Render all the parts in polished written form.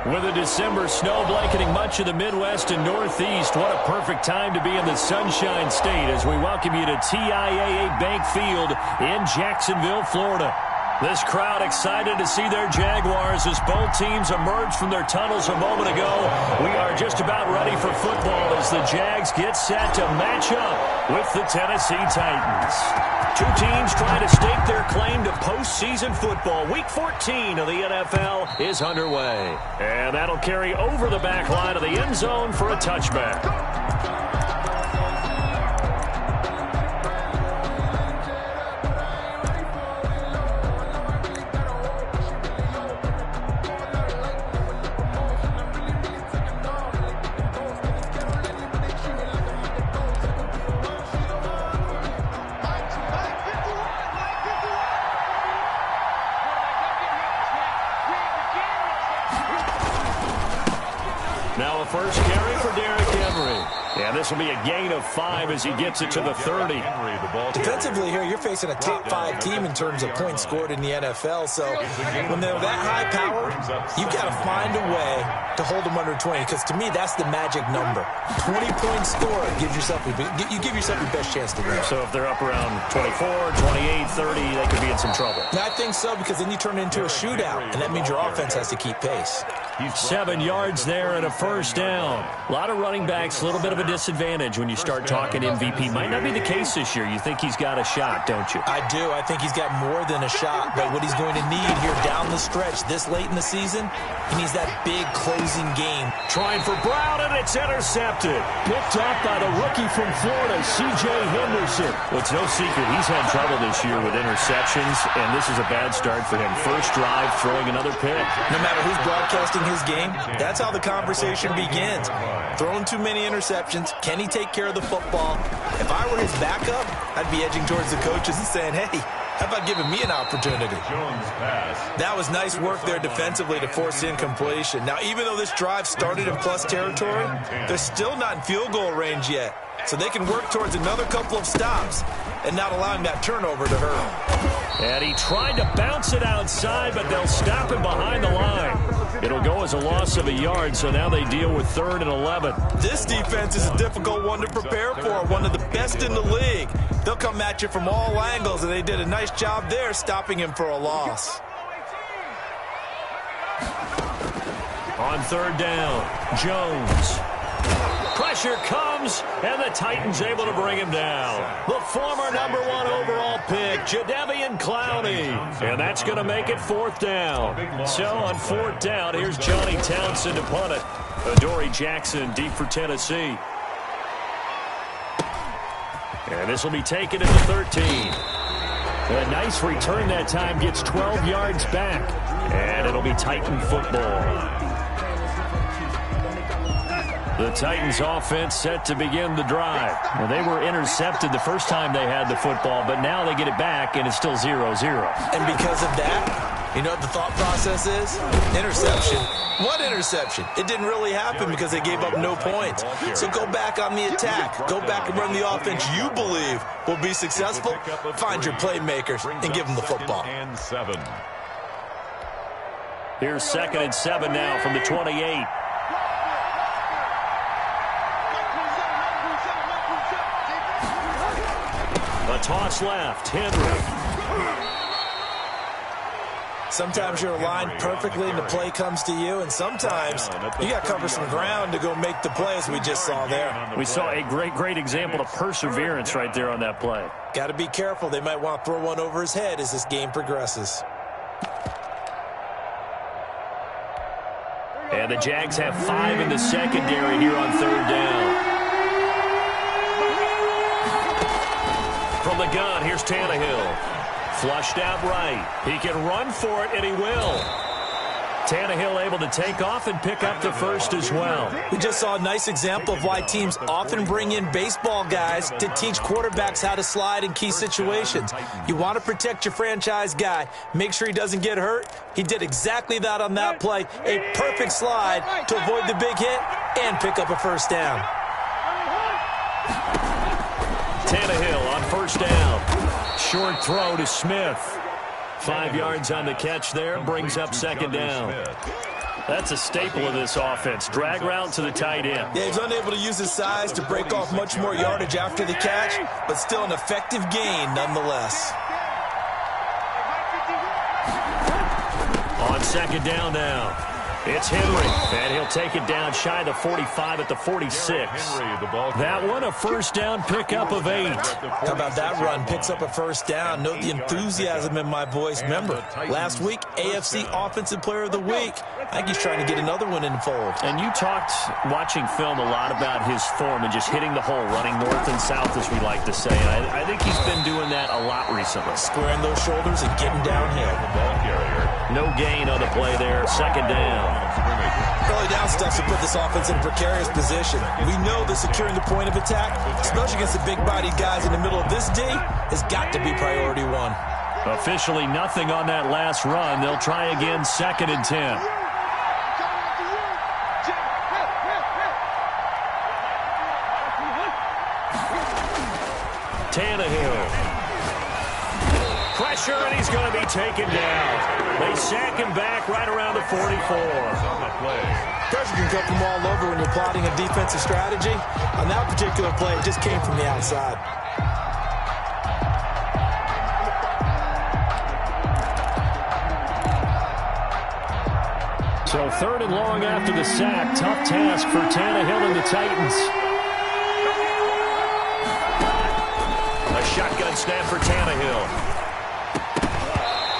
With a December snow blanketing much of the Midwest and Northeast, what a perfect time to be in the Sunshine State as we welcome you to TIAA Bank Field in Jacksonville, Florida. This crowd excited to see their Jaguars as both teams emerged from their tunnels a moment ago. We are just about ready for football as the Jags get set to match up with the Tennessee Titans. Two teams trying to stake their claim to postseason football. Week 14 of the NFL is underway. And that'll carry over the back line of the end zone for a touchback. Now a first carry for Derrick Henry. And this will be a gain of 5 as he gets it to the 30. Defensively here, you're facing a top 5 team in terms of points scored in the NFL. So when they're that high power, you've got to find a way to hold them under 20. Because to me, that's the magic number. 20-point score gives yourself you give yourself your best chance to win. So if they're up around 24, 28, 30, they could be in some trouble. I think so, because then you turn it into a shootout, and that means your offense has to keep pace. 7 yards there and a first down. A lot of running backs, a little bit of a disadvantage when you start talking MVP. Might not be the case this year. You think he's got a shot, don't you? I do. I think he's got more than a shot. But what he's going to need here down the stretch this late in the season, he needs that big closing game. Trying for Brown, and it's intercepted. Picked off by the rookie from Florida, C.J. Henderson. Well, it's no secret he's had trouble this year with interceptions, and this is a bad start for him. First drive, throwing another pick. No matter who's broadcasting his game, that's how the conversation begins. Throwing too many interceptions. Can he take care of the football? If I were his backup, I'd be edging towards the coaches and saying, hey, how about giving me an opportunity? That was nice work there defensively to force incompletion. Now, even though this drive started in plus territory, they're still not in field goal range yet. So they can work towards another couple of stops and not allowing that turnover to hurt. And he tried to bounce it outside, but they'll stop him behind the line. It'll go as a loss of a yard, so now they deal with 3rd and 11. This defense is a difficult one to prepare for, one of the best in the league. They'll come at you from all angles, and they did a nice job there stopping him for a loss. On 3rd down, Jones. Pressure comes, and the Titans able to bring him down. The former number 1 overall pick, Jadeveon Clowney. And that's going to make it 4th down. So on 4th down, here's Johnny Townsend to punt it. Adoree Jackson deep for Tennessee. And this will be taken at the 13. A nice return that time, gets 12 yards back. And it'll be Titan football. The Titans offense set to begin the drive. Well, they were intercepted the first time they had the football, but now they get it back, and it's still 0-0. And because of that, you know what the thought process is? Interception. What interception? It didn't really happen because they gave up no points. So go back on the attack. Go back and run the offense you believe will be successful. Find your playmakers and give them the football. Here's 2nd and 7 now from the 28. A toss left, Henry. Sometimes you're aligned perfectly and the play comes to you, and sometimes you got to cover some ground to go make the play, as we just saw there. We saw a great example of perseverance right there on that play. Got to be careful. They might want to throw one over his head as this game progresses. And the Jags have 5 in the secondary here on 3rd down. From the gun, here's Tannehill. Flushed out right. He can run for it, and he will. Tannehill able to take off and pick up the first as well. We just saw a nice example of why teams often bring in baseball guys to teach quarterbacks how to slide in key situations. You want to protect your franchise guy. Make sure he doesn't get hurt. He did exactly that on that play. A perfect slide to avoid the big hit and pick up a first down. Tannehill on first down. Short throw to Smith. 5 yards on the catch there, brings up 2nd down. That's a staple of this offense. Drag route to the tight end. Yeah, he's unable to use his size to break off much more yardage after the catch, but still an effective gain nonetheless. On second down now. It's Henry, and he'll take it down shy of the 45 at the 46. That one, a first down pickup of 8. How about that run? Picks up a first down. Note the enthusiasm in my voice. Remember, last week, AFC Offensive Player of the Week. I think he's trying to get another one in the fold. And you talked, watching film, a lot about his form and just hitting the hole, running north and south, as we like to say. And I think he's been doing that a lot recently. Squaring those shoulders and getting downhill. No gain on the play there. Second down. Early down stuff to put this offense in a precarious position. We know that securing the point of attack, especially against the big-bodied guys in the middle of this D, has got to be priority one. Officially nothing on that last run. They'll try again, second and 10. Tannehill. Pressure, and he's going to be taken down. They sack him back right around the 44. Pressure can come from all over when you're plotting a defensive strategy. On that particular play, it just came from the outside. So third and long after the sack. Tough task for Tannehill and the Titans. A shotgun snap for Tannehill.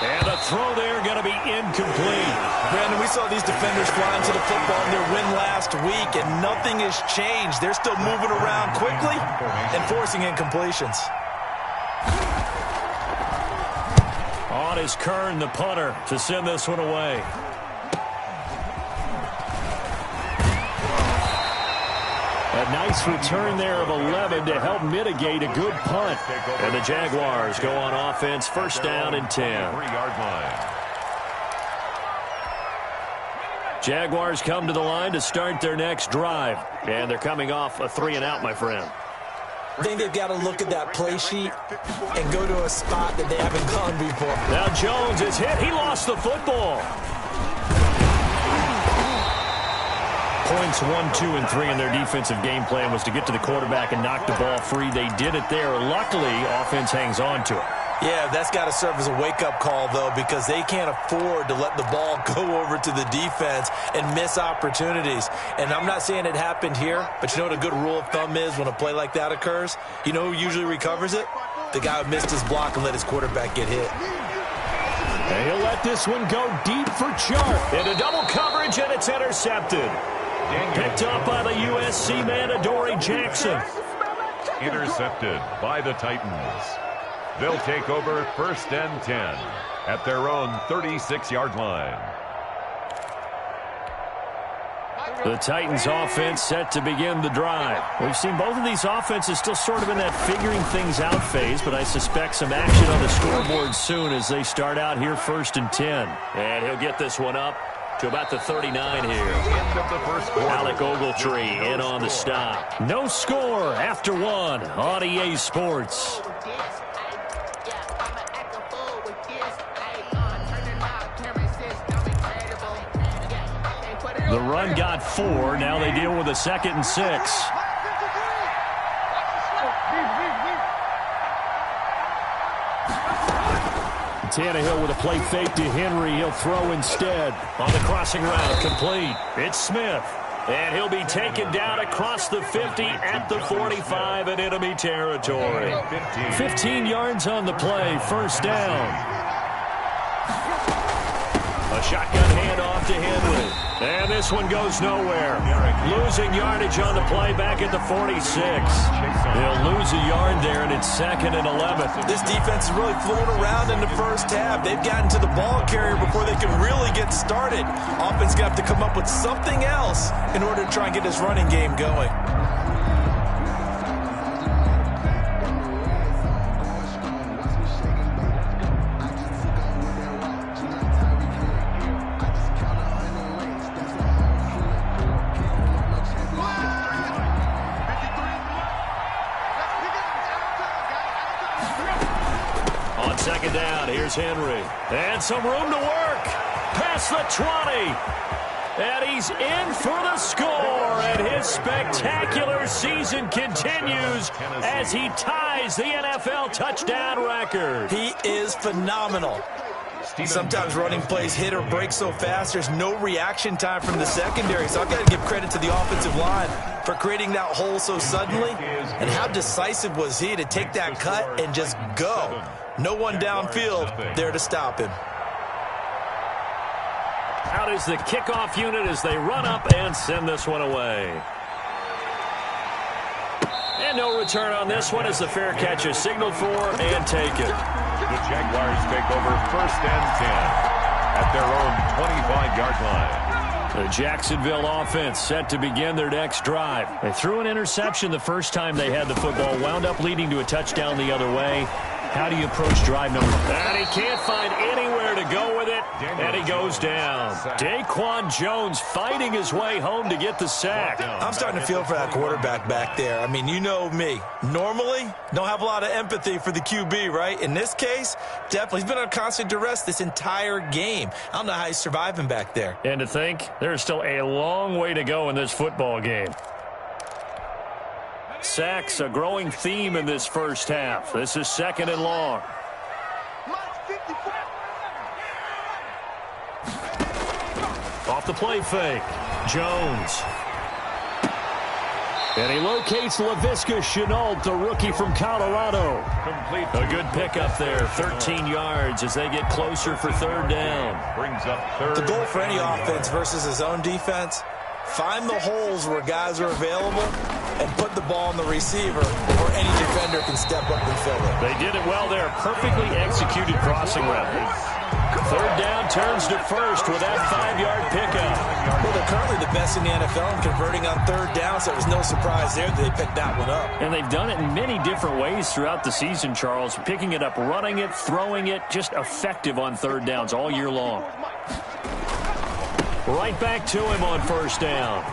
And a throw there going to be incomplete. Brandon, we saw these defenders flying to the football in their win last week, and nothing has changed. They're still moving around quickly and forcing incompletions. On is Kern, the punter, to send this one away. A nice return there of 11 to help mitigate a good punt. And the Jaguars go on offense, first down and 10. Jaguars come to the line to start their next drive. And they're coming off a 3-and-out, my friend. I think they've got to look at that play sheet and go to a spot that they haven't gone before. Now Jones is hit. He lost the football. Points 1, 2, and 3 in their defensive game plan was to get to the quarterback and knock the ball free. They did it there. Luckily, offense hangs on to it. Yeah, that's got to serve as a wake-up call, though, because they can't afford to let the ball go over to the defense and miss opportunities. And I'm not saying it happened here, but you know what a good rule of thumb is when a play like that occurs? You know who usually recovers it? The guy who missed his block and let his quarterback get hit. And he'll let this one go deep for Chark. Into double coverage, and it's intercepted. Picked up by the USC man, Adoree Jackson. Intercepted by the Titans. They'll take over first and 10 at their own 36-yard line. The Titans offense set to begin the drive. We've seen both of these offenses still sort of in that figuring things out phase, but I suspect some action on the scoreboard soon as they start out here first and 10. And he'll get this one up to about the 39 here. End of the first quarter. Alec Ogletree in on the stop. No score after 1 on EA Sports. The run got 4. Now they deal with a 2nd and 6. Tannehill with a play fake to Henry. He'll throw instead. On the crossing route, complete. It's Smith. And he'll be taken down across the 50 at the 45 in enemy territory. 15 yards on the play. First down. A shotgun handoff to Henry. And this one goes nowhere. Losing yardage on the play back at the 46. They'll lose a yard there, and it's 2nd and 11. This defense is really flown around in the first half. They've gotten to the ball carrier before they can really get started. Offense got to come up with something else in order to try and get this running game going. Here's Henry. And some room to work. Past the 20. And he's in for the score, and his spectacular season continues as he ties the NFL touchdown record. He is phenomenal. Sometimes running plays hit or break so fast, there's no reaction time from the secondary. So I've got to give credit to the offensive line for creating that hole so suddenly. And how decisive was he to take that cut and just go? No one downfield there to stop him. Out is the kickoff unit as they run up and send this one away. And no return on this one as the fair catch is signaled for and taken. The Jaguars take over 1st and 10 at their own 25-yard line. The Jacksonville offense set to begin their next drive. They threw an interception the first time they had the football, wound up leading to a touchdown the other way. How do you approach drive number? And he can't find anywhere to go with it, and he goes down. Daquan Jones fighting his way home to get the sack. I'm starting to feel for that quarterback back there. I mean, you know me. Normally, don't have a lot of empathy for the QB, right? In this case, definitely. He's been on constant duress this entire game. I don't know how he's surviving back there. And to think, there's still a long way to go in this football game. Sacks, a growing theme in this first half. This is 2nd and long. Off the play fake. Jones. And he locates LaVisca Chenault, the rookie from Colorado. A good pickup there, 13 yards as they get closer for 3rd down. Brings up 3rd. The goal for any offense versus his own defense, find the holes where guys are available and put the ball on the receiver where any defender can step up and fill it. They did it well there. Perfectly executed crossing route. 3rd down turns to 1st with that 5-yard pickup. Well, they're currently the best in the NFL in converting on 3rd down, so it was no surprise there that they picked that one up. And they've done it in many different ways throughout the season, Charles. Picking it up, running it, throwing it, just effective on 3rd downs all year long. Right back to him on 1st down.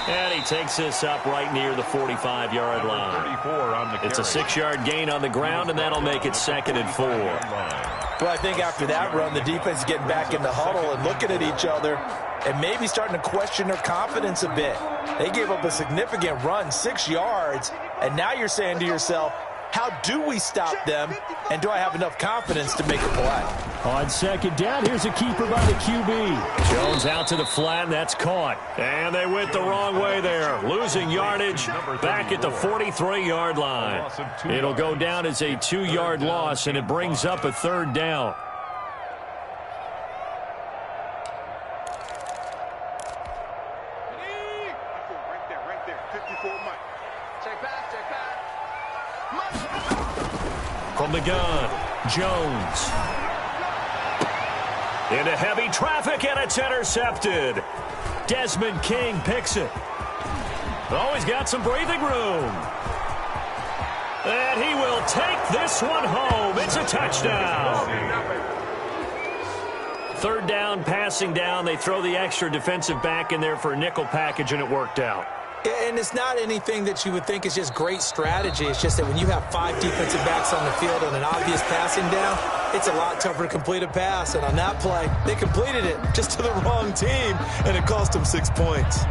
And he takes this up right near the 45-yard line. It's a 6-yard gain on the ground, and that'll make it 2nd and 4. Well, I think after that run, the defense is getting back in the huddle and looking at each other and maybe starting to question their confidence a bit. They gave up a significant run, 6 yards, and now you're saying to yourself, how do we stop them, and do I have enough confidence to make a play? On 2nd down, here's a keeper by the QB. Jones out to the flat, and that's caught. And they went the wrong way there, losing yardage back at the 43-yard line. It'll go down as a 2-yard loss, and it brings up a 3rd down. From the gun, Jones. Into heavy traffic, and it's intercepted. Desmond King picks it. Oh, he's got some breathing room. And he will take this one home. It's a touchdown. 3rd down, passing down. They throw the extra defensive back in there for a nickel package, and it worked out. And it's not anything that you would think is just great strategy. It's just that when you have 5 defensive backs on the field on an obvious passing down, it's a lot tougher to complete a pass. And on that play, they completed it just to the wrong team, and it cost them 6 points.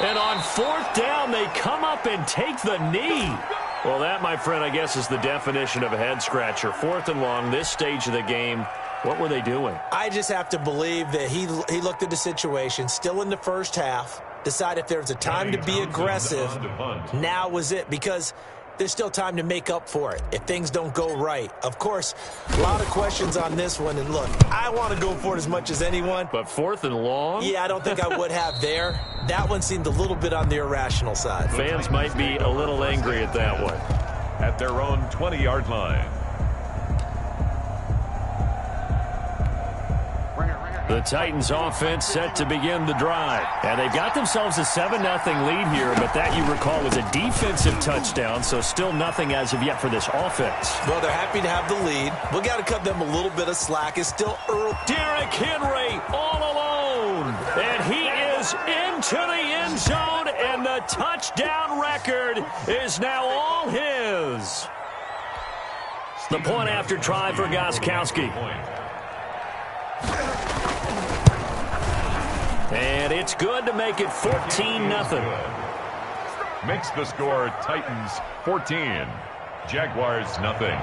And on 4th down, they come up and take the knee. Well, that, my friend, I guess is the definition of a head-scratcher. 4th and long, this stage of the game. What were they doing? I just have to believe that he looked at the situation, still in the first half, decided if there was a time to be aggressive, now was it, because there's still time to make up for it if things don't go right. Of course, a lot of questions on this one, and look, I want to go for it as much as anyone. But 4th and long? Yeah, I don't think I would have there. That one seemed a little bit on the irrational side. Fans might be a little angry at that one. At their own 20-yard line. The Titans offense set to begin the drive. And they've got themselves a 7-0 lead here, but that, you recall, was a defensive touchdown, so still nothing as of yet for this offense. Well, they're happy to have the lead. We got to cut them a little bit of slack. It's still early. Derrick Henry all alone. And he is into the end zone, and the touchdown record is now all his. The point after try for Gostkowski. And it's good to make it 14-0. Makes the score Titans 14, Jaguars nothing.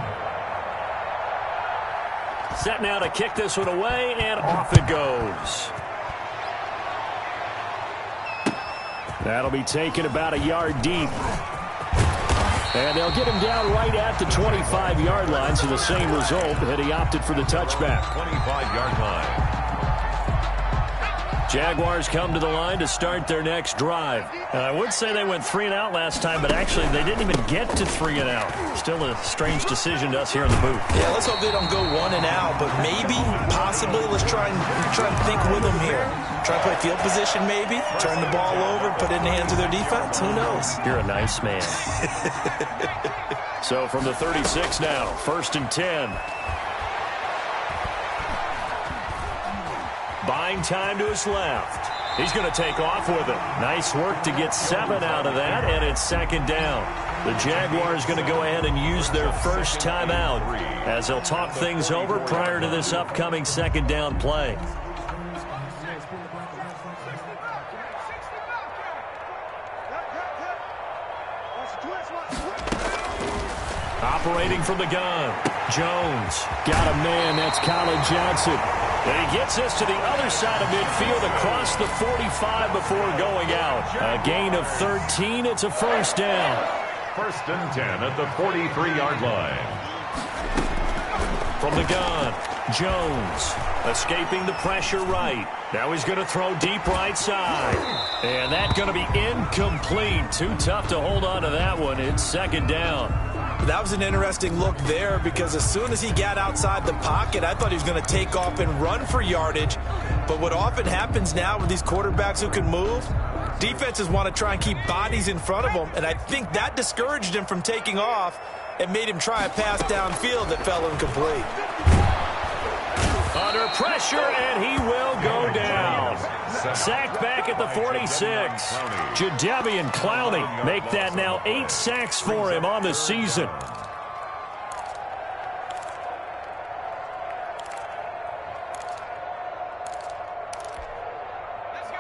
Set now to kick this one away, and off it goes. That'll be taken about a yard deep. And they'll get him down right at the 25-yard line, so the same result, had he opted for the touchback. 25-yard line. Jaguars come to the line to start their next drive. And I would say they went 3-and-out last time, but actually they didn't even get to 3-and-out. Still a strange decision to us here in the booth. Yeah, let's hope they don't go 1-and-out, but maybe, possibly, let's try and think with them here. Try to play field position maybe, turn the ball over, put it in the hands of their defense. Who knows? You're a nice man. So from the 36 now, 1st and 10. Buying time to his left. He's going to take off with it. Nice work to get 7 out of that, and it's 2nd down. The Jaguars going to go ahead and use their first timeout as they'll talk things over prior to this upcoming 2nd down play. Operating from the gun, Jones. Got a man, that's Colin Johnson. And he gets us to the other side of midfield across the 45 before going out. A gain of 13. It's a 1st down. 1st and 10 at the 43-yard line. From the gun, Jones escaping the pressure right. Now he's going to throw deep right side. And that's going to be incomplete. Too tough to hold on to that one. It's 2nd down. That was an interesting look there because as soon as he got outside the pocket, I thought he was going to take off and run for yardage. But what often happens now with these quarterbacks who can move, defenses want to try and keep bodies in front of them. And I think that discouraged him from taking off and made him try a pass downfield that fell incomplete. Under pressure, and he will go down. Sacked back at the 46. Jadeveon Clowney make that now 8 sacks for him on the season.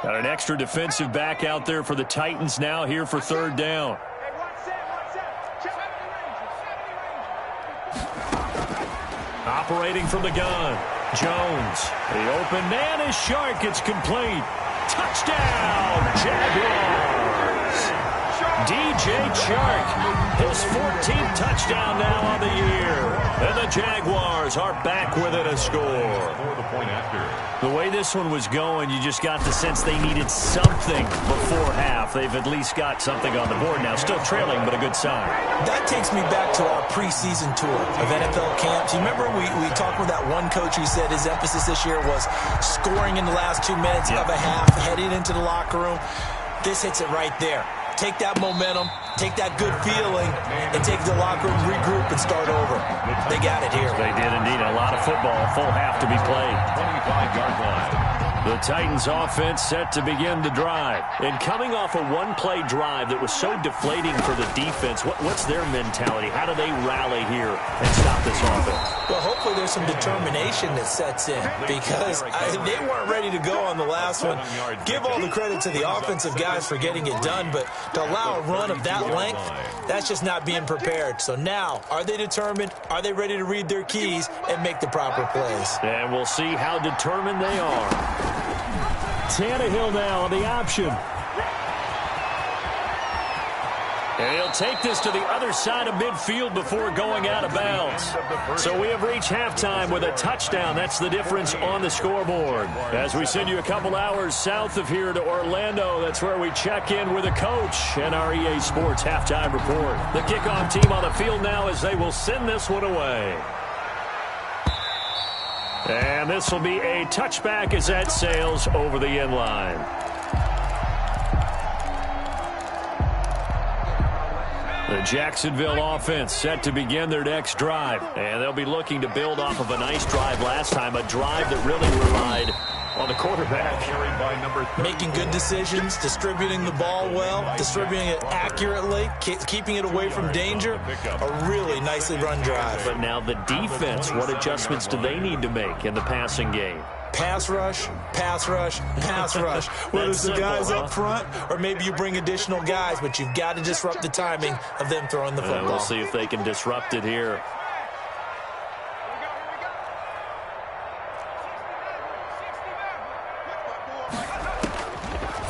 Got an extra defensive back out there for the Titans now here for 3rd down. Operating from the gun. Jones, the open man is Shark. It's complete. Touchdown, Jaguars. DJ Chark, his 14th touchdown now on the year. And the Jaguars are back within a score. For the point after. The way this one was going, you just got the sense they needed something before half. They've at least got something on the board now. Still trailing, but a good sign. That takes me back to our preseason tour of NFL camps. You remember we talked with that one coach who said his emphasis this year was scoring in the last 2 minutes of a half, heading into the locker room. This hits it right there. Take that momentum, take that good feeling, and take the locker room, regroup, and start over. They got it here. They did indeed. A lot of football, full half to be played. 25-yard line. The Titans offense set to begin the drive. And coming off a one-play drive that was so deflating for the defense, what's their mentality? How do they rally here and stop this offense? Well, hopefully there's some determination that sets in because they weren't ready to go on the last one. Give all the credit to the offensive guys for getting it done, but to allow a run of that length, that's just not being prepared. So now, are they determined? Are they ready to read their keys and make the proper plays? And we'll see how determined they are. Tannehill now on the option. And he'll take this to the other side of midfield before going out of bounds. So we have reached halftime with a touchdown. That's the difference on the scoreboard. As we send you a couple hours south of here to Orlando, that's where we check in with a coach and our EA Sports halftime report. The kickoff team on the field now as they will send this one away. And this will be a touchback as that sails over the end line. The Jacksonville offense set to begin their next drive. And they'll be looking to build off of a nice drive last time, a drive that really relied on the quarterback. Making good decisions, distributing the ball well, distributing it accurately, keeping it away from danger. A really nicely run drive. But now the defense, what adjustments do they need to make in the passing game? Pass rush, pass rush, pass rush. Whether it's the guys up front or maybe you bring additional guys, but you've got to disrupt the timing of them throwing the football. We'll see if they can disrupt it here.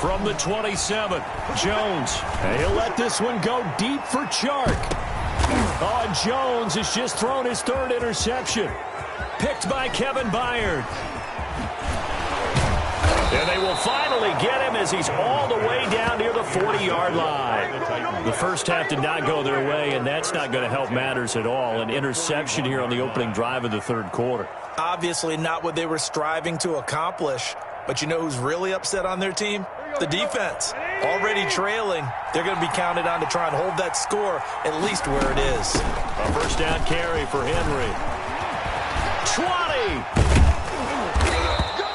From the 27, Jones. And he'll let this one go deep for Chark. Oh, Jones has just thrown his third interception. Picked by Kevin Byard. And they will finally get him as he's all the way down near the 40-yard line. The first half did not go their way, and that's not going to help matters at all. An interception here on the opening drive of the third quarter. Obviously not what they were striving to accomplish. But you know who's really upset on their team? The defense. Already trailing. They're going to be counted on to try and hold that score at least where it is. A first down carry for Henry. 20!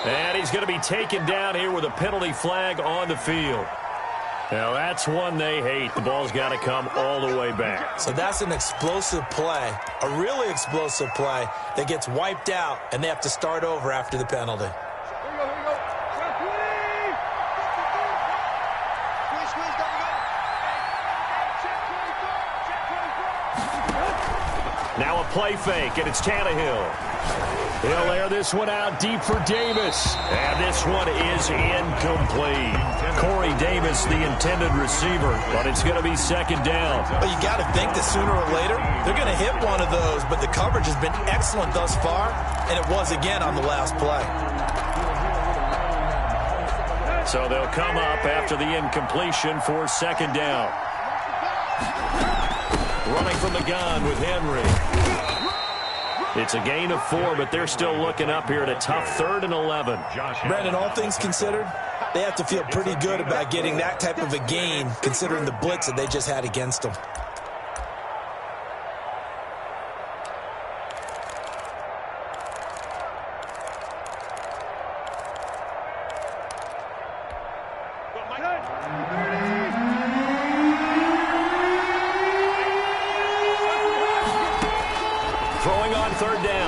And he's going to be taken down here with a penalty flag on the field. Now, that's one they hate. The ball's got to come all the way back. So that's an explosive play, a really explosive play that gets wiped out, and they have to start over after the penalty. Now a play fake, and it's Tannehill. He'll air this one out deep for Davis. And this one is incomplete. Corey Davis, the intended receiver, but it's going to be second down. But you got to think that sooner or later, they're going to hit one of those, but the coverage has been excellent thus far, and it was again on the last play. So they'll come up after the incompletion for second down. Running from the gun with Henry. It's a gain of 4, but they're still looking up here at a tough 3rd and 11. Brandon, all things considered, they have to feel pretty good about getting that type of a gain, considering the blitz that they just had against them.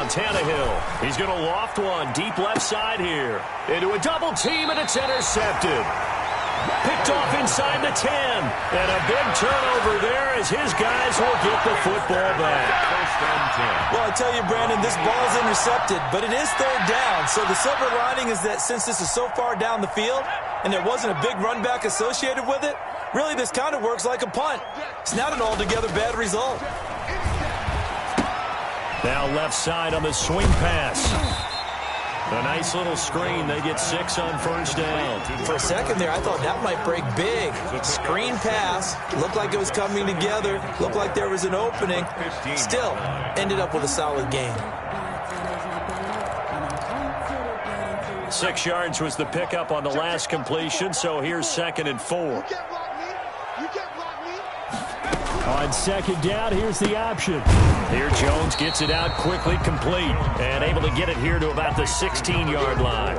Tannehill. He's going to loft one deep left side here. Into a double team, and it's intercepted. Picked off inside the 10. And a big turnover there as his guys will get the football back. Well, I tell you, Brandon, this ball's intercepted, but it is third down. So the silver lining is that since this is so far down the field and there wasn't a big run back associated with it, really this kind of works like a punt. It's not an altogether bad result. Now left side on the swing pass. A nice little screen. They get 6 on first down. For a second there, I thought that might break big. Screen pass. Looked like it was coming together. Looked like there was an opening. Still, ended up with a solid gain. 6 yards was the pickup on the last completion, so here's 2nd and 4. On second down, here's the option. Here Jones gets it out quickly, complete, and able to get it here to about the 16-yard line.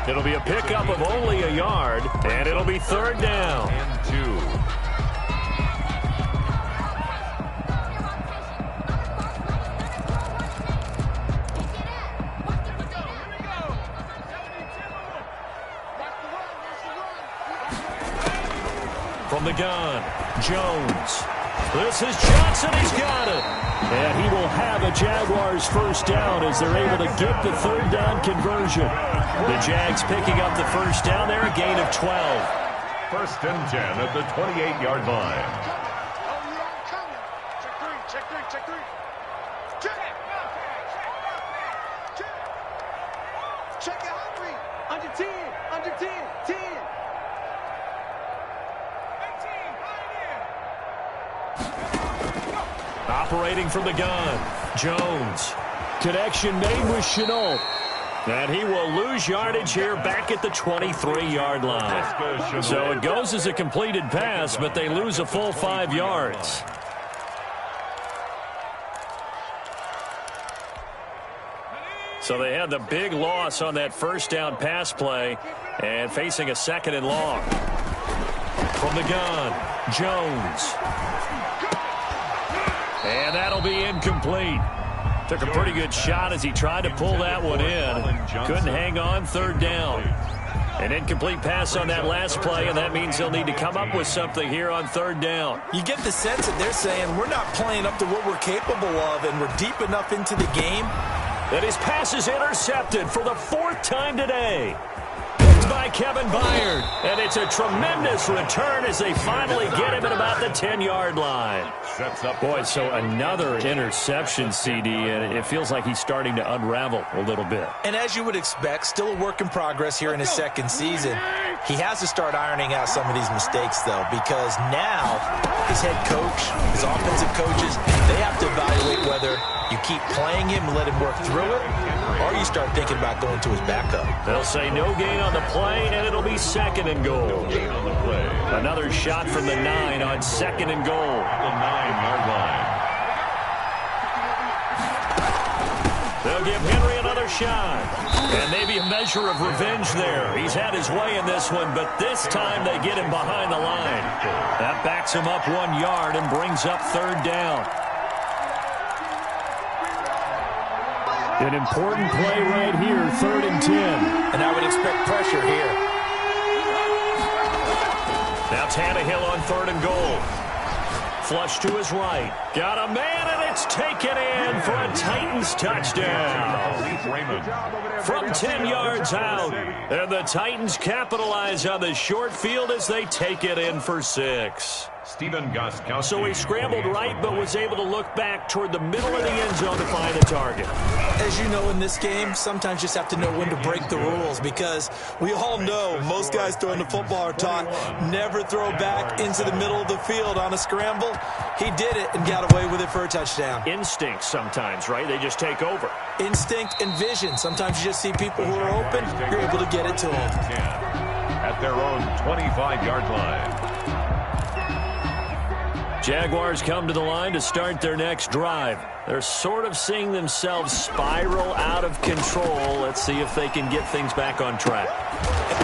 It'll be a pickup of only a yard, and it'll be third down. And 2. From the gun, Jones. This is Johnson. He's got it. And he will have a Jaguars first down as they're able to get the third down conversion. The Jags picking up the first down there, a gain of 12. First and 10 at the 28-yard line. Check it hungry. Under 10. Under 10. 10. 18. Operating from the gun, Jones. Connection made with Chenault. And he will lose yardage here back at the 23-yard line. So it goes as a completed pass, but they lose a full 5 yards. So they had the big loss on that first down pass play and facing a second and long. From the gun, Jones. And that'll be incomplete. Took a pretty good shot as he tried to pull that one in. Couldn't hang on, third down. An incomplete pass on that last play, and that means they'll need to come up with something here on third down. You get the sense that they're saying we're not playing up to what we're capable of, and we're deep enough into the game. And his pass is intercepted for the 4th time today. Picked by Kevin Byard. And it's a tremendous return as they finally get him at about the 10-yard line. Boy, so another interception, CD, and it feels like he's starting to unravel a little bit. And as you would expect, still a work in progress here in his second season. He has to start ironing out some of these mistakes, though, because now his head coach, his offensive coaches, they have to evaluate whether you keep playing him and let him work through it, or you start thinking about going to his backup. They'll say no gain on the play, and it'll be second and goal. No gain on the play. Another shot from the 9 on second and goal. The 9-yard line. They'll give Henry another shot. And maybe a measure of revenge there. He's had his way in this one, but this time they get him behind the line. That backs him up 1 yard and brings up third down. An important play right here, 3rd and 10. And I would expect pressure here. Now Tannehill on 3rd and goal. Flush to his right. Got a man, and it's taken in for a Titans touchdown. From 10 yards out. And the Titans capitalize on the short field as they take it in for 6. Stephen Gostkowski. So he scrambled right, but was able to look back toward the middle of the end zone to find the target. As you know, in this game, sometimes you just have to know when to break the rules, because we all know most guys throwing the football are taught never throw back into the middle of the field on a scramble. He did it and got away with it for a touchdown. Instinct sometimes, right? They just take over. Instinct and vision. Sometimes you just see people who are open, you're able to get it to them. At their own 25-yard line. Jaguars come to the line to start their next drive. They're sort of seeing themselves spiral out of control. Let's see if they can get things back on track.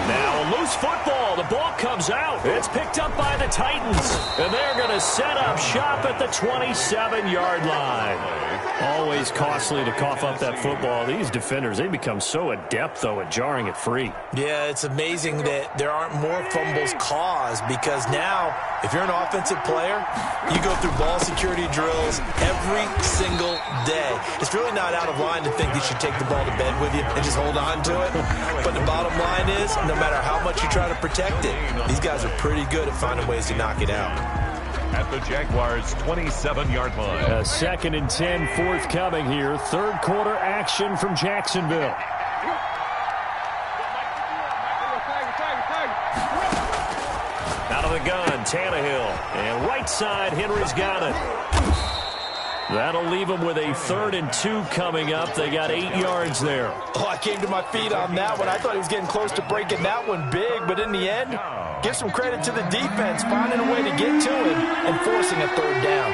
Now a loose football. The ball comes out. It's picked up by the Titans. And they're going to set up shop at the 27-yard line. Always costly to cough up that football. These defenders, they become so adept, though, at jarring it free. Yeah, it's amazing that there aren't more fumbles caused, because now, if you're an offensive player, you go through ball security drills every single day. It's really not out of line to think you should take the ball to bed with you and just hold on to it. But the bottom line is, no matter how much you try to protect it, these guys are pretty good at finding ways to knock it out. At the Jaguars' 27-yard line. A 2nd and 10 forthcoming here. 3rd quarter action from Jacksonville. Out of the gun, Tannehill. And right side, Henry's got it. That'll leave them with a 3rd and 2 coming up. They got 8 yards there. Oh, I came to my feet on that one. I thought he was getting close to breaking that one big, but in the end, give some credit to the defense, finding a way to get to him and forcing a 3rd down.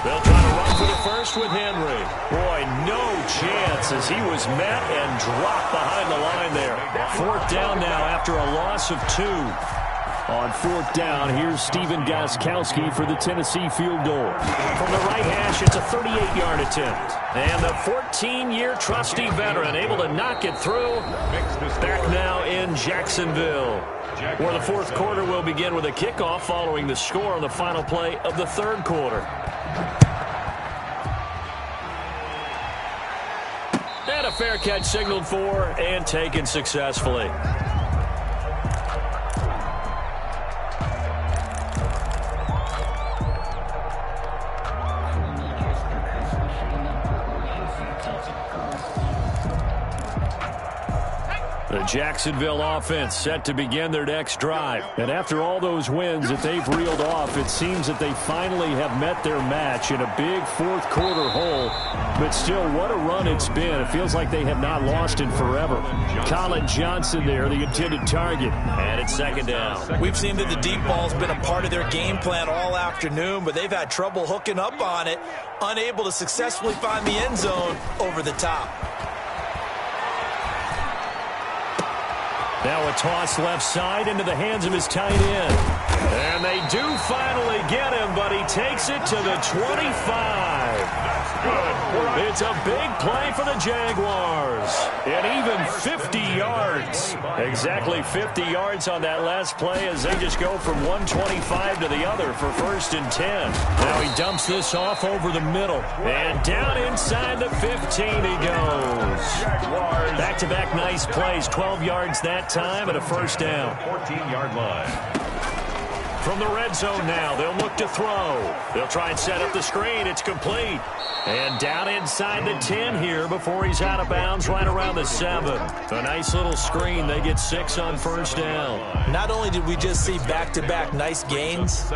They'll try to run for the first. first with Henry. Boy, no chance as he was met and dropped behind the line there. Fourth down now after a loss of 2. On fourth down, here's Steven Gostkowski for the Tennessee field goal. From the right hash, it's a 38-yard attempt. And the 14-year trusty veteran able to knock it through. Back now in Jacksonville, where the fourth quarter will begin with a kickoff following the score on the final play of the third quarter. And a fair catch signaled for and taken successfully. The Jacksonville offense set to begin their next drive. And after all those wins that they've reeled off, it seems that they finally have met their match in a big fourth quarter hole. But still, what a run it's been. It feels like they have not lost in forever. Colin Johnson there, the intended target. And it's second down. We've seen that the deep ball's been a part of their game plan all afternoon, but they've had trouble hooking up on it, unable to successfully find the end zone over the top. Now a toss left side into the hands of his tight end. And they do finally get him, but he takes it to the 25. It's a big play for the Jaguars. And even 50 yards. Exactly 50 yards on that last play as they just go from 125 to the other for first and 10. Now he dumps this off over the middle. And down inside the 15 he goes. Back-to-back nice plays. 12 yards that time and a first down. 14-yard line. From the red zone now, they'll look to throw. They'll try and set up the screen. It's complete. And down inside the 10 here before he's out of bounds right around the 7. A nice little screen. They get 6 on first down. Not only did we just see back-to-back nice gains,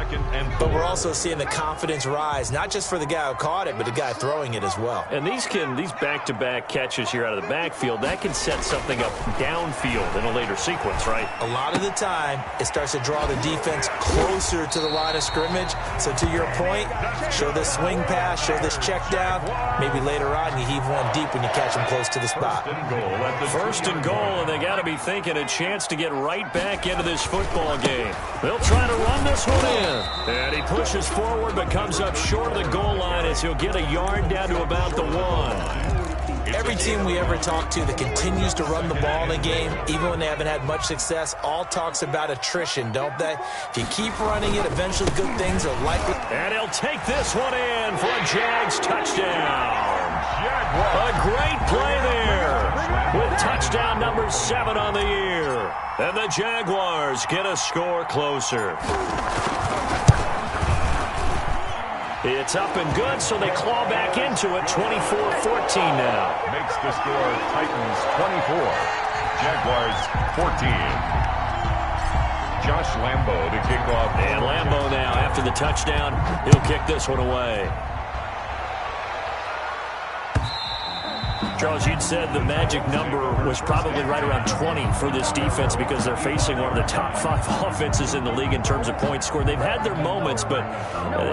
but we're also seeing the confidence rise, not just for the guy who caught it, but the guy throwing it as well. And these back-to-back catches here out of the backfield, that can set something up downfield in a later sequence, right? A lot of the time, it starts to draw the defense closer to the line of scrimmage. So to your point, show this swing pass, show this check down. Maybe later on you heave one deep when you catch them close to the spot. First and goal, and they got to be thinking a chance to get right back into this football game. They'll try to run this one in. And he pushes forward but comes up short of the goal line as he'll get a yard down to about the 1. Every team we ever talk to that continues to run the ball in a game, even when they haven't had much success, all talks about attrition, don't they? If you keep running it, eventually good things are likely. And he'll take this one in for a Jags touchdown. A great play there with touchdown number 7 on the year. And the Jaguars get a score closer. It's up and good, so they claw back into it, 24-14 now. Makes the score Titans 24, Jaguars 14. Josh Lambo to kick off. And Lambo now, after the touchdown, he'll kick this one away. Charles, you'd said the magic number was probably right around 20 for this defense because they're facing one of the top 5 offenses in the league in terms of points scored. They've had their moments, but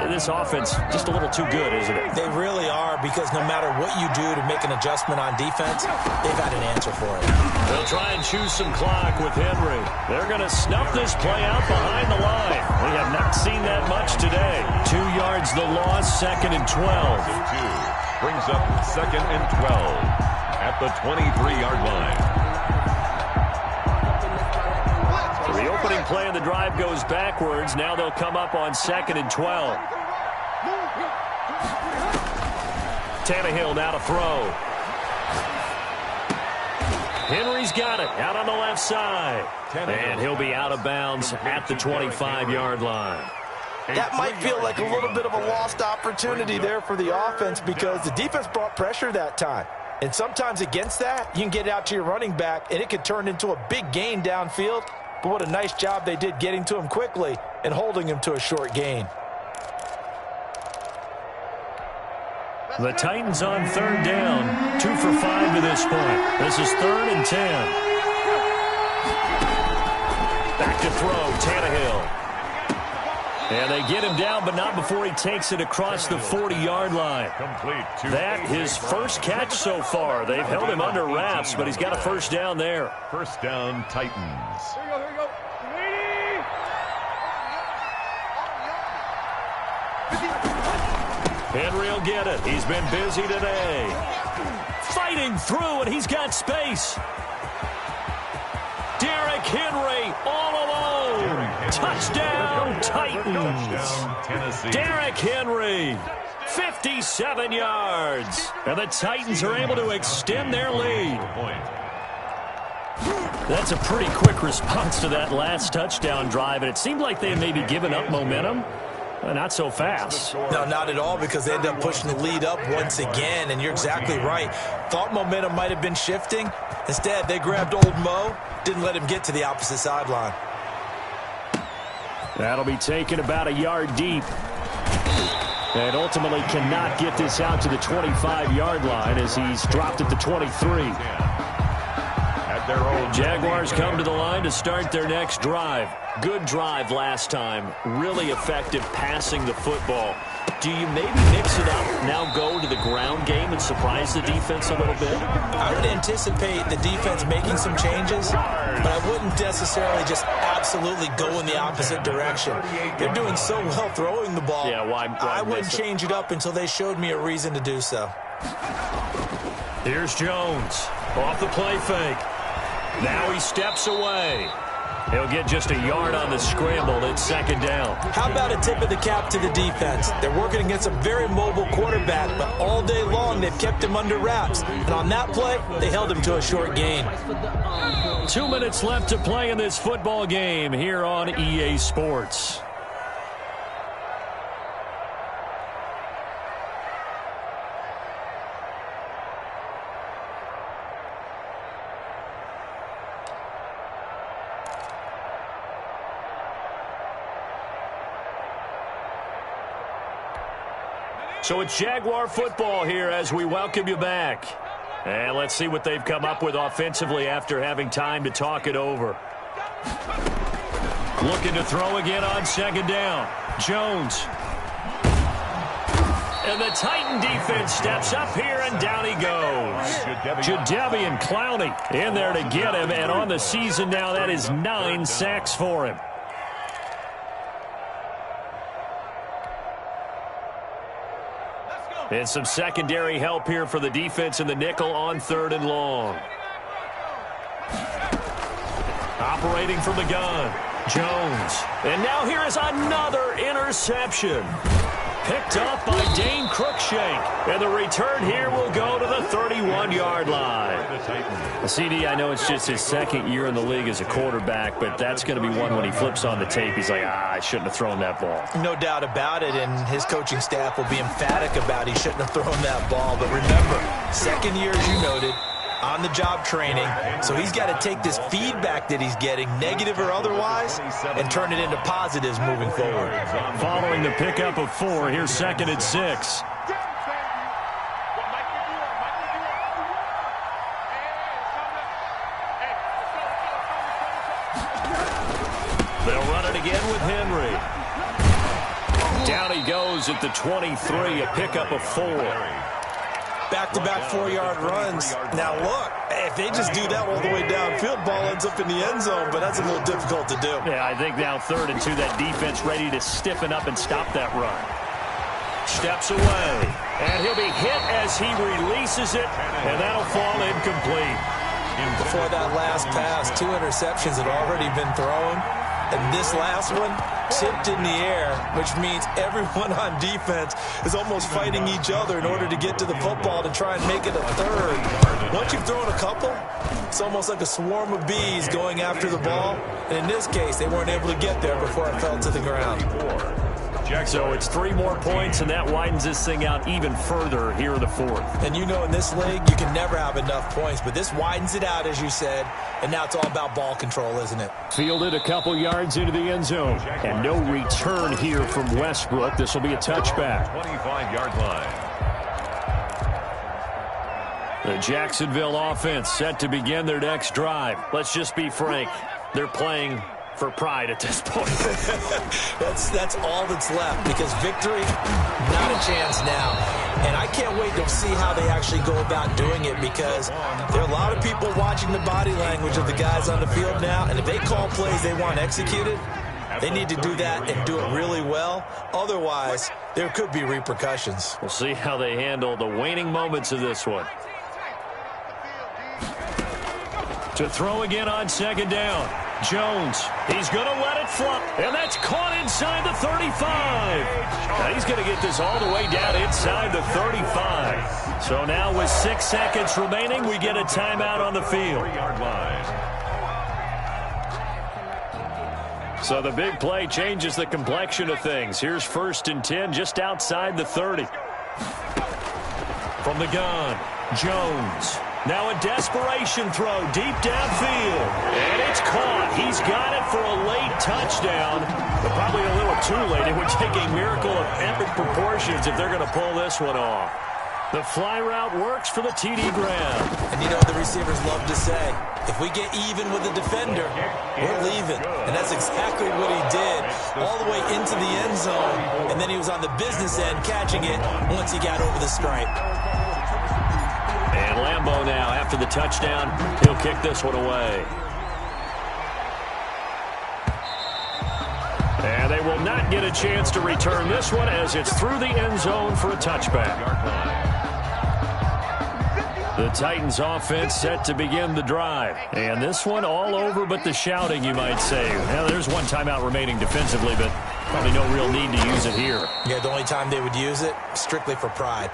this offense just a little too good, isn't it? They really are, because no matter what you do to make an adjustment on defense, they've got an answer for it. They'll try and choose some clock with Henry. They're going to snuff this play out behind the line. We have not seen that much today. 2 yards the loss, second and 12. Brings up second and 12 at the 23-yard line. So the opening play of the drive goes backwards. Now they'll come up on second and 12. Tannehill now to throw. Henry's got it out on the left side. And he'll be out of bounds at the 25-yard line. That might feel like a little bit of a lost opportunity there for the offense because the defense brought pressure that time. And sometimes against that, you can get out to your running back, and it could turn into a big gain downfield. But what a nice job they did getting to him quickly and holding him to a short gain. The Titans on third down, 2 for 5 to this point. This is third and 10. Back to throw, Tannehill. And they get him down, but not before he takes it across the 40-yard line. That his first catch so far. They've held him under wraps, but he's got a first down there. First down, Titans. Here we go. Henry will get it. He's been busy today. Fighting through, and he's got space. Derrick Henry all alone. Touchdown, Titans. Derrick Henry, 57 yards. And the Titans are able to extend their lead. That's a pretty quick response to that last touchdown drive, and it seemed like they had maybe given up momentum. Not so fast. No, not at all, because they ended up pushing the lead up once again, and you're exactly right. Thought momentum might have been shifting. Instead, they grabbed old Mo, didn't let him get to the opposite sideline. That'll be taken about a yard deep. And ultimately cannot get this out to the 25-yard line as he's dropped at the 23. Jaguars come to the line to start their next drive. Good drive last time. Really effective passing the football. Do you maybe mix it up, now go to the ground game and surprise the defense a little bit? I would anticipate the defense making some changes, but I wouldn't necessarily just absolutely go in the opposite direction. They're doing so well throwing the ball. Yeah, why I wouldn't change it up until they showed me a reason to do so. Here's Jones. Off the play fake. Now he steps away. He'll get just a yard on the scramble. It's second down. How about a tip of the cap to the defense? They're working against a very mobile quarterback, but all day long they've kept him under wraps. And on that play, they held him to a short gain. 2 minutes left to play in this football game here on EA Sports. So it's Jaguar football here as we welcome you back. And let's see what they've come up with offensively after having time to talk it over. Looking to throw again on second down. Jones. And the Titan defense steps up here, and down he goes. Jadeveon Clowney in there to get him, and on the season now, that is 9 sacks for him. And some secondary help here for the defense in the nickel on 3rd and long. Operating from the gun, Jones. And now here is another interception. Picked up by Dane Cruikshank. And the return here will go to the 31-yard line. CD, I know it's just his second year in the league as a quarterback, but that's going to be one when he flips on the tape. He's like, I shouldn't have thrown that ball. No doubt about it, and his coaching staff will be emphatic about he shouldn't have thrown that ball. But remember, second year, as you noted, on-the-job training, so he's got to take this feedback that he's getting, negative or otherwise, and turn it into positives moving forward. Following the pickup of 4, here's 2nd and 6. They'll run it again with Henry. Down he goes at the 23, a pickup of 4. Back-to-back 4-yard runs. Now, look, if they just do that all the way downfield, ball ends up in the end zone, but that's a little difficult to do. Yeah, I think now 3rd and 2, that defense ready to stiffen up and stop that run. Steps away, and he'll be hit as he releases it, and that'll fall incomplete. Before that last pass, 2 interceptions had already been thrown, and this last one tipped in the air, which means everyone on defense is almost fighting each other in order to get to the football to try and make it a 3rd. Once you've thrown a couple, it's almost like a swarm of bees going after the ball, and in this case, they weren't able to get there before it fell to the ground. So it's 3 more points, and that widens this thing out even further here in the 4th. And you know in this league, you can never have enough points, but this widens it out, as you said, and now it's all about ball control, isn't it? Fielded a couple yards into the end zone, and no return here from Westbrook. This will be a touchback. 25-yard line. The Jacksonville offense set to begin their next drive. Let's just be frank. They're playing for pride at this point. That's all that's left, because victory, not a chance now. And I can't wait to see how they actually go about doing it, because there are a lot of people watching the body language of the guys on the field now, and if they call plays they want executed, they need to do that and do it really well. Otherwise, there could be repercussions. We'll see how they handle the waning moments of this one. To throw again on second down. Jones, he's going to let it fly. And that's caught inside the 35. Now he's going to get this all the way down inside the 35. So now with 6 seconds remaining, we get a timeout on the field. So the big play changes the complexion of things. Here's 1st and 10 just outside the 30. From the gun, Jones. Now a desperation throw deep downfield. And it's caught. He's got it for a late touchdown. But probably a little too late. It would take a miracle of epic proportions if they're going to pull this one off. The fly route works for the TD Graham. And you know the receivers love to say, if we get even with the defender, we're leaving. And that's exactly what he did, all the way into the end zone. And then he was on the business end catching it once he got over the stripe. And Lambeau now, after the touchdown, he'll kick this one away. And they will not get a chance to return this one as it's through the end zone for a touchback. The Titans offense set to begin the drive. And this one all over but the shouting, you might say. Now, there's one timeout remaining defensively, but probably no real need to use it here. Yeah, the only time they would use it, strictly for pride.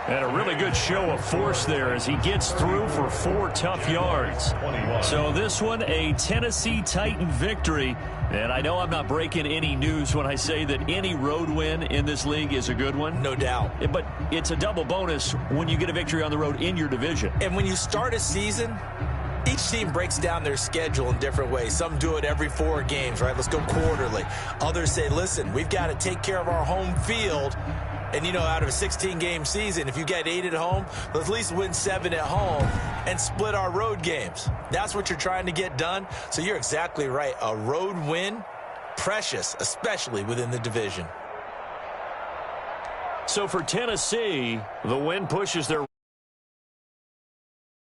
And a really good show of force there as he gets through for 4 tough yards. So this one, a Tennessee Titan victory. And I know I'm not breaking any news when I say that any road win in this league is a good one. No doubt. But it's a double bonus when you get a victory on the road in your division. And when you start a season, each team breaks down their schedule in different ways. Some do it every 4 games, right? Let's go quarterly. Others say, listen, we've got to take care of our home field. And, you know, out of a 16-game season, if you get 8 at home, let's at least win 7 at home and split our road games. That's what you're trying to get done. So you're exactly right. A road win, precious, especially within the division. So for Tennessee, the win pushes their